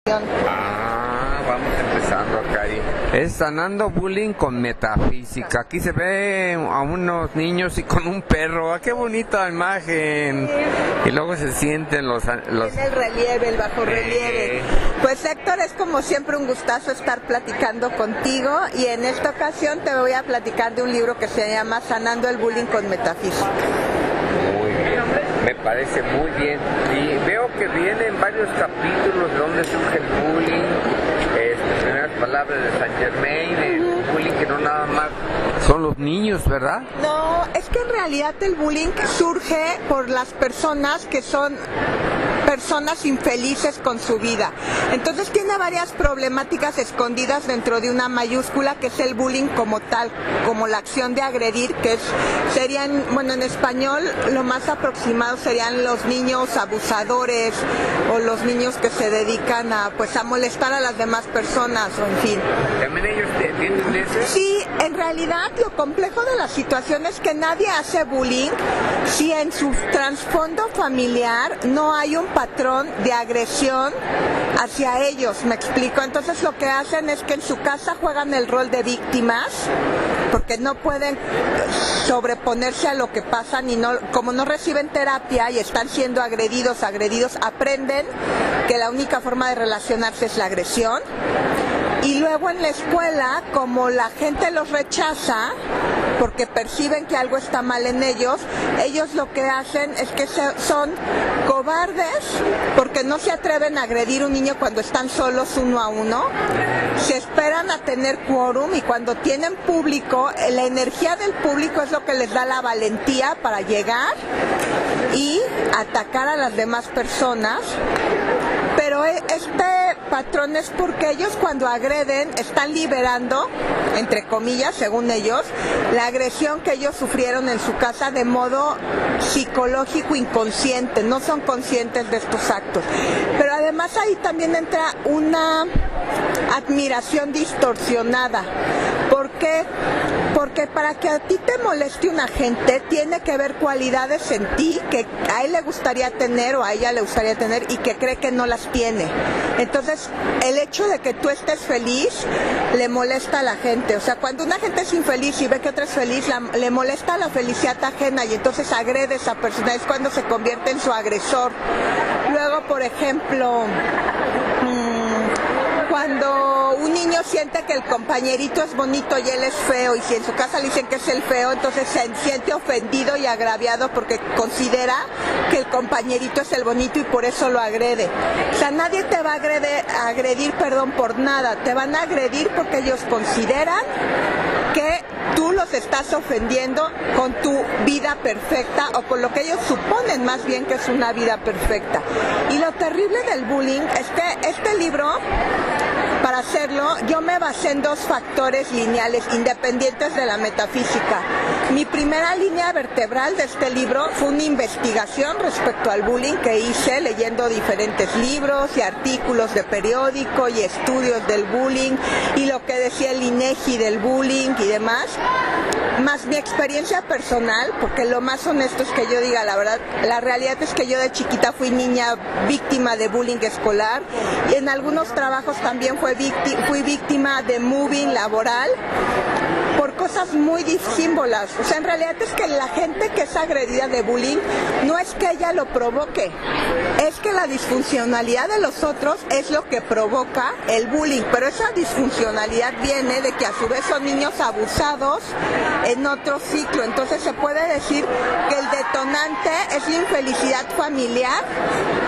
Vamos empezando acá. Es sanando bullying con metafísica. Aquí se ve a unos niños y con un perro. ¡Qué bonita imagen! Y luego se sienten los... En el relieve, el bajo relieve. Pues Héctor, es como siempre un gustazo estar platicando contigo, y en esta ocasión te voy a platicar de un libro que se llama Sanando el bullying con metafísica. Muy bien, me parece muy bien. Y veo que vienen varios capítulos de donde surge el bullying, primeras palabras de Saint Germain, el bullying que no nada más son los niños, ¿verdad? No, es que en realidad el bullying surge por las personas que son personas infelices con su vida. Entonces tiene varias problemáticas escondidas dentro de una mayúscula, que es el bullying como tal, como la acción de agredir, que serían, bueno, en español lo más aproximado serían los niños abusadores o los niños que se dedican a molestar a las demás personas, o en fin. ¿También ellos tienen eso? Sí, en realidad lo complejo de la situación es que nadie hace bullying si en su trasfondo familiar no hay un patrón de agresión hacia ellos, ¿me explico? Entonces lo que hacen es que en su casa juegan el rol de víctimas, porque no pueden sobreponerse a lo que pasan, y como no reciben terapia y están siendo agredidos, aprenden que la única forma de relacionarse es la agresión. Y luego en la escuela, como la gente los rechaza porque perciben que algo está mal en ellos lo que hacen es que son cobardes, porque no se atreven a agredir a un niño cuando están solos uno a uno. Se esperan a tener quórum, y cuando tienen público, la energía del público es lo que les da la valentía para llegar y atacar a las demás personas. Pero este patrón es porque ellos, cuando agreden, están liberando, entre comillas, según ellos, la agresión que ellos sufrieron en su casa de modo psicológico inconsciente, no son conscientes de estos actos. Pero además ahí también entra una admiración distorsionada. ¿Por qué? Porque para que a ti te moleste una gente, tiene que ver cualidades en ti que a él le gustaría tener o a ella le gustaría tener y que cree que no las tiene. Entonces, el hecho de que tú estés feliz le molesta a la gente. O sea, cuando una gente es infeliz y ve que otra es feliz, le molesta la felicidad ajena, y entonces agrede a esa persona. Es cuando se convierte en su agresor. Luego, por ejemplo, cuando un niño siente que el compañerito es bonito y él es feo, y si en su casa le dicen que es el feo, entonces se siente ofendido y agraviado porque considera que el compañerito es el bonito y por eso lo agrede. O sea, nadie te va a agredir por nada, te van a agredir porque ellos consideran que tú los estás ofendiendo con tu vida perfecta, o con lo que ellos suponen más bien que es una vida perfecta. Y lo terrible del bullying es que este libro, para hacerlo, yo me basé en dos factores lineales independientes de la metafísica. Mi primera línea vertebral de este libro fue una investigación respecto al bullying que hice leyendo diferentes libros y artículos de periódico y estudios del bullying y lo que decía el INEGI del bullying y demás, más mi experiencia personal, porque lo más honesto es que yo diga la verdad. La realidad es que yo de chiquita fui niña víctima de bullying escolar, y en algunos trabajos también fui víctima de mobbing laboral por cosas muy disímbolas. O sea, en realidad es que la gente que es agredida de bullying no es que ella lo provoque, es que la disfuncionalidad de los otros es lo que provoca el bullying, pero esa disfuncionalidad viene de que a su vez son niños abusados en otro ciclo. Entonces se puede decir que el detonante es la infelicidad familiar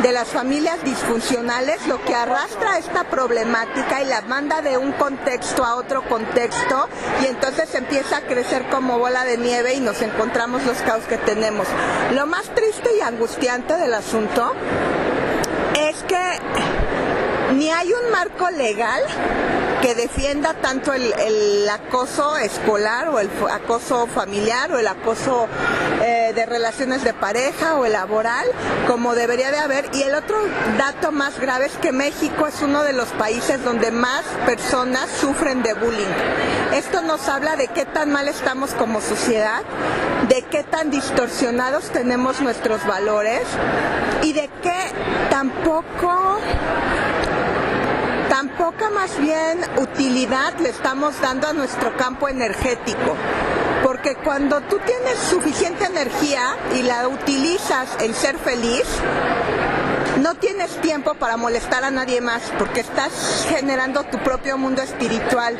de las familias disfuncionales, lo que arrastra esta problemática y la manda de un contexto a otro contexto, y entonces empieza a crecer como bola de nieve y nos encontramos los caos que tenemos. Lo más triste y angustiante del asunto es que ni hay un marco legal que defienda tanto el acoso escolar o el acoso familiar o el acoso de relaciones de pareja o el laboral como debería de haber. Y el otro dato más grave es que México es uno de los países donde más personas sufren de bullying. Esto nos habla de qué tan mal estamos como sociedad, de qué tan distorsionados tenemos nuestros valores y de qué tampoco poca más bien utilidad le estamos dando a nuestro campo energético. Porque cuando tú tienes suficiente energía y la utilizas en ser feliz, no tienes tiempo para molestar a nadie más, porque estás generando tu propio mundo espiritual.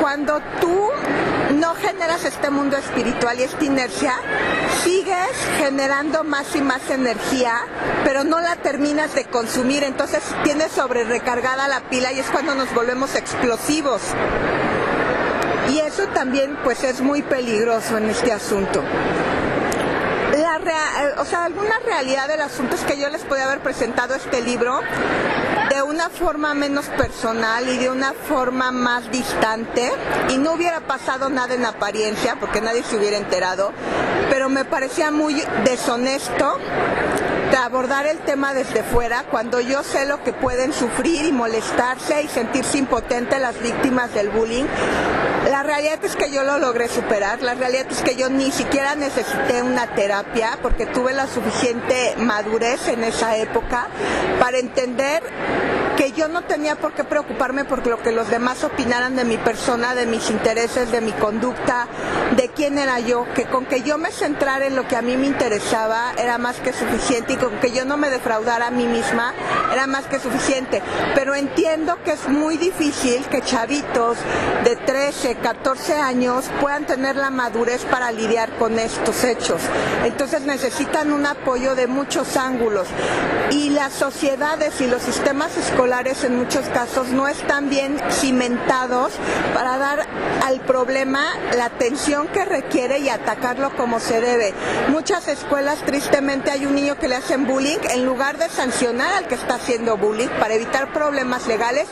Cuando tú no generas este mundo espiritual y esta inercia, sigues generando más y más energía, pero no la terminas de consumir, entonces tienes sobre recargada la pila y es cuando nos volvemos explosivos. Y eso también pues es muy peligroso en este asunto. Alguna realidad del asunto es que yo les podía haber presentado este libro de una forma menos personal y de una forma más distante y no hubiera pasado nada en apariencia porque nadie se hubiera enterado, pero me parecía muy deshonesto de abordar el tema desde fuera cuando yo sé lo que pueden sufrir y molestarse y sentirse impotentes las víctimas del bullying. La realidad es que yo lo logré superar, la realidad es que yo ni siquiera necesité una terapia porque tuve la suficiente madurez en esa época para entender que yo no tenía por qué preocuparme por lo que los demás opinaran de mi persona, de mis intereses, de mi conducta, de quién era yo, que con que yo me centrara en lo que a mí me interesaba era más que suficiente y con que yo no me defraudara a mí misma era más que suficiente. Pero entiendo que es muy difícil que chavitos de 13, 14 años puedan tener la madurez para lidiar con estos hechos. Entonces necesitan un apoyo de muchos ángulos y las sociedades y los sistemas escolares en muchos casos no están bien cimentados para dar al problema la atención que requiere y atacarlo como se debe. Muchas escuelas, tristemente, hay un niño que le hacen bullying, en lugar de sancionar al que está haciendo bullying para evitar problemas legales,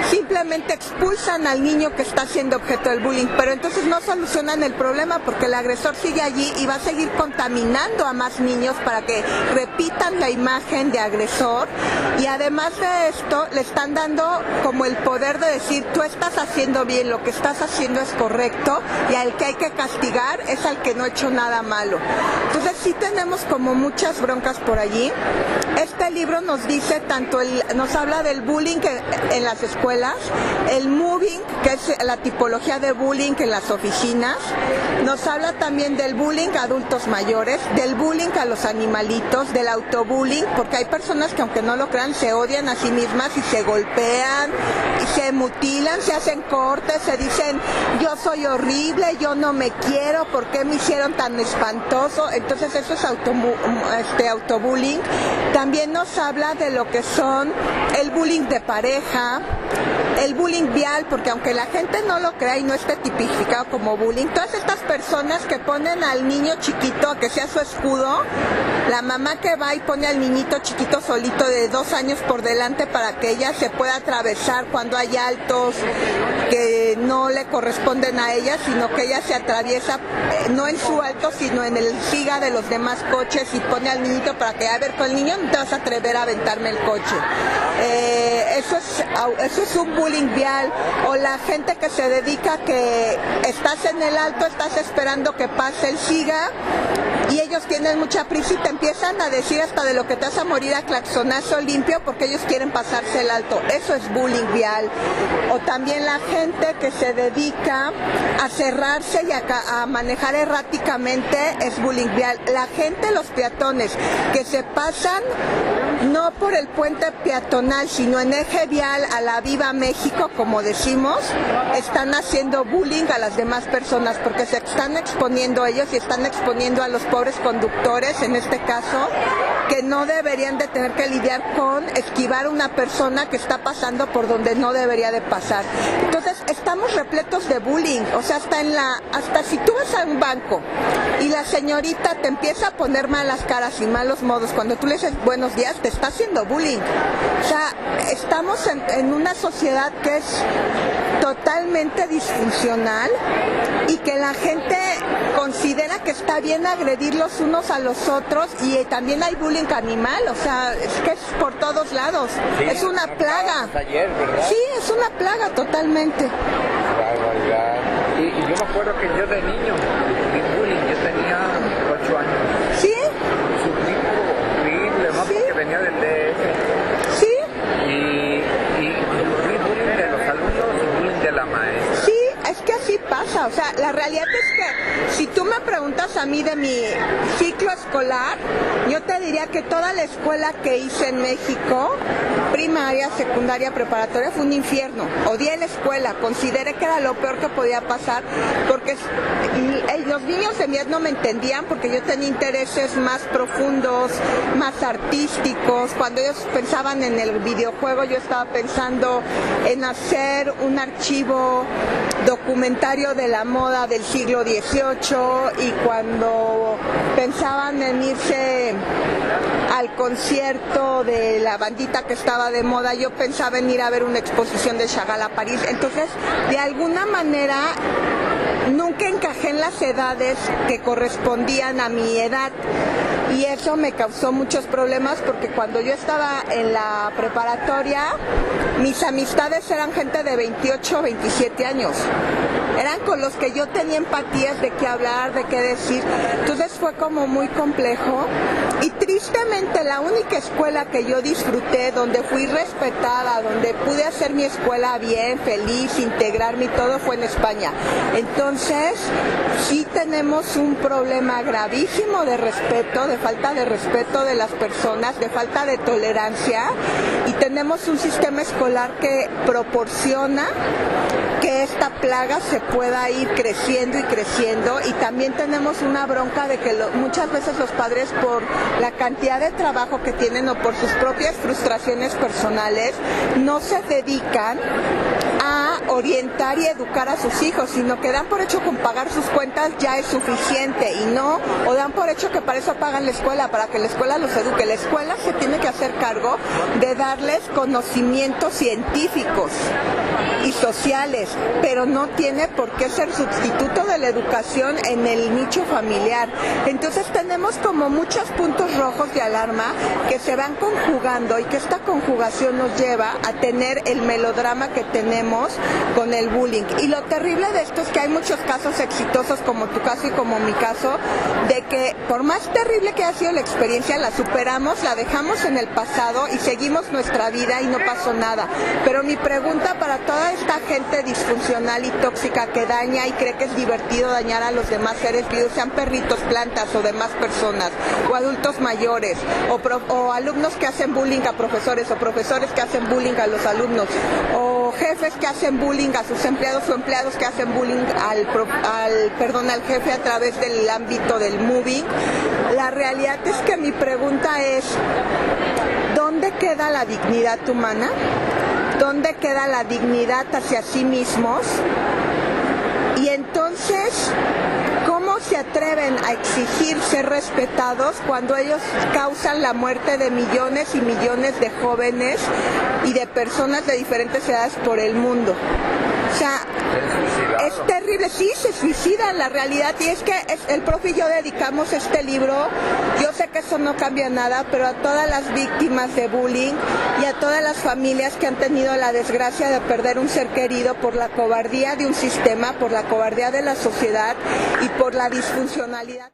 simplemente expulsan al niño que está siendo objeto del bullying, pero entonces no solucionan el problema porque el agresor sigue allí y va a seguir contaminando a más niños para que repitan la imagen de agresor, y además de esto le están dando como el poder de decir tú estás haciendo bien, lo que estás haciendo es correcto y al que hay que castigar es al que no ha hecho nada malo. Entonces sí tenemos como muchas broncas por allí. Este libro nos dice nos habla del bullying en las escuelas, el moving, que es la tipología de bullying en las oficinas, nos habla también del bullying a adultos mayores, del bullying a los animalitos, del autobullying, porque hay personas que aunque no lo crean se odian a sí mismas y se golpean, y se mutilan, se hacen cortes, se dicen yo soy horrible, yo no me quiero, ¿por qué me hicieron tan espantoso? Entonces eso es autobullying. También nos habla de lo que son el bullying de pareja, el bullying vial, porque aunque la gente no lo crea y no esté tipificado como bullying, todas estas personas que ponen al niño chiquito a que sea su escudo, la mamá que va y pone al niñito chiquito solito de 2 años por delante para que ella se pueda atravesar cuando hay altos que no le corresponden a ella, sino que ella se atraviesa no en su alto, sino en el siga de los demás coches y pone al niñito para que, a ver, con el niño no te vas a atrever a aventarme el coche. Eso es un bullying vial. O la gente que se dedica que estás en el alto, estás esperando que pase el siga y ellos tienen mucha prisa y te empiezan a decir hasta de lo que te vas a morir a claxonazo limpio porque ellos quieren pasarse el alto. Eso es bullying vial. O también la gente que se dedica a cerrarse y a manejar erráticamente es bullying vial. La gente, los peatones que se pasan no por el puente peatonal, sino en eje vial a la Viva México, como decimos, están haciendo bullying a las demás personas porque se están exponiendo ellos y están exponiendo a los pobres conductores, en este caso, que no deberían de tener que lidiar con esquivar a una persona que está pasando por donde no debería de pasar. Entonces, estamos repletos de bullying, o sea, hasta si tú vas a un banco y la señorita te empieza a poner malas caras y malos modos, cuando tú le dices buenos días, te está haciendo bullying. O sea, estamos en una sociedad que es totalmente disfuncional y que la gente considera que está bien agredir los unos a los otros, y también hay bullying animal, o sea, es que es por todos lados. Sí, es una plaga. Ayer, ¿verdad? Sí, es una plaga totalmente. Y yo me acuerdo que yo de niño sufrí bullying, yo tenía 8 años. ¿Sí? Sufrí horrible, ¿no? ¿Sí? Porque venía del DF. ¿Sí? Y sufrí bullying cosa. O sea, la realidad es que si tú me preguntas a mí de mi ciclo escolar, yo te diría que toda la escuela que hice en México, primaria, secundaria, preparatoria, fue un infierno. Odié la escuela, consideré que era lo peor que podía pasar, porque los niños de mi edad no me entendían, porque yo tenía intereses más profundos, más artísticos. Cuando ellos pensaban en el videojuego, yo estaba pensando en hacer un archivo documentario de la moda del siglo XVIII, y cuando pensaban en irse al concierto de la bandita que estaba de moda, yo pensaba en ir a ver una exposición de Chagall a París. Entonces, de alguna manera, nunca encajé en las edades que correspondían a mi edad, y eso me causó muchos problemas, porque cuando yo estaba en la preparatoria, mis amistades eran gente de 28 o 27 años. Eran con los que yo tenía empatías de qué hablar, de qué decir. Entonces fue como muy complejo. Y tristemente la única escuela que yo disfruté, donde fui respetada, donde pude hacer mi escuela bien, feliz, integrarme y todo, fue en España. Entonces sí tenemos un problema gravísimo de respeto, de falta de respeto de las personas, de falta de tolerancia, y tenemos un sistema escolar que proporciona que esta plaga se pueda ir creciendo y creciendo. Y también tenemos una bronca de que muchas veces los padres, por la cantidad de trabajo que tienen o por sus propias frustraciones personales, no se dedican a orientar y educar a sus hijos, sino que dan por hecho con pagar sus cuentas ya es suficiente, y no, o dan por hecho que para eso pagan la escuela, para que la escuela los eduque. La escuela se tiene que hacer cargo de darles conocimientos científicos y sociales, pero no tiene por qué ser sustituto de la educación en el nicho familiar. Entonces tenemos como muchos puntos rojos de alarma que se van conjugando, y que esta conjugación nos lleva a tener el melodrama que tenemos con el bullying. Y lo terrible de esto es que hay muchos casos exitosos, como tu caso y como mi caso, de que por más terrible que haya sido la experiencia, la superamos, la dejamos en el pasado y seguimos nuestra vida y no pasó nada. Pero mi pregunta para toda esta gente disfuncional y tóxica que daña y cree que es divertido dañar a los demás seres vivos, sean perritos, plantas o demás personas, o adultos mayores, o alumnos que hacen bullying a profesores, o profesores que hacen bullying a los alumnos, o jefes que hacen bullying a sus empleados, o empleados que hacen bullying al jefe a través del ámbito del moving. La realidad es que mi pregunta es, ¿dónde queda la dignidad humana? ¿Dónde queda la dignidad hacia sí mismos? Y entonces, ¿cómo se atreven a exigir ser respetados cuando ellos causan la muerte de millones y millones de jóvenes y de personas de diferentes edades por el mundo? O sea, es terrible, sí, se suicidan, la realidad. Y es que el profe y yo dedicamos este libro, yo sé que eso no cambia nada, pero a todas las víctimas de bullying y a todas las familias que han tenido la desgracia de perder un ser querido por la cobardía de un sistema, por la cobardía de la sociedad y por la disfuncionalidad.